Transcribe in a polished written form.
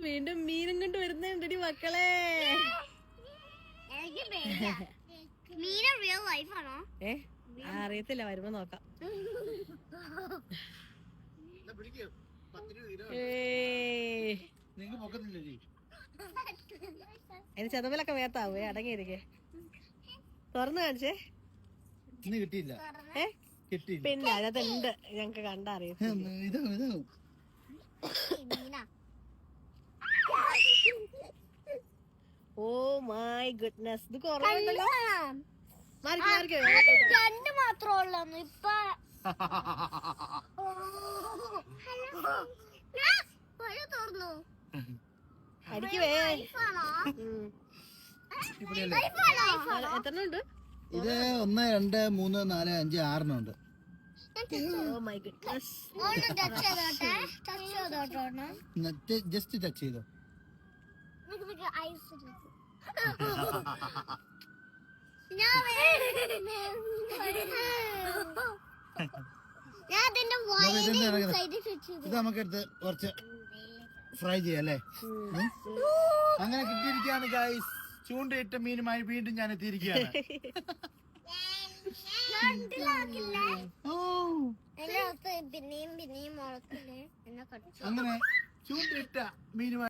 വീണ്ടും മീനും കൊണ്ട് വരുന്നുണ്ടടി മക്കളെ. അറിയത്തില്ല, വരുമ്പോ നോക്കാം. അതിന് ചെതമ്പലൊക്കെ വേത്താവേ, അടങ്ങിയിരിക്കേ. തുറന്നു കാണിച്ചേ. കിട്ടിയില്ല. പിന്നെ അതിനകത്തുണ്ട്, ഞങ്ങക്ക് കണ്ടറിയാം. ഓ മൈ ഗുഡ്നസ്, ഇത് കുറവുണ്ടല്ലോ. രണ്ട് മാത്രമേ ഇപ്പൊ തുറന്നു അടിക്കുവേ. എത്ര ഉണ്ട്? ഇത് 1 2 3 4 5 6 ഉണ്ട്. ജസ്റ്റ് ടച്ച് ചെയ്തോ. ഇത് നമുക്കെടുത്ത് കുറച്ച് ഫ്രൈ ചെയ്യാം അല്ലേ? അങ്ങനെ കിട്ടിയിരിക്കുകയാണ് ഗൈസ്. ചൂണ്ടയിട്ട മീനുമായി വീണ്ടും ഞാൻ എത്തിയിരിക്കുകയാണ്. അങ്ങനെ ചൂണ്ടയിട്ട മീനുമായി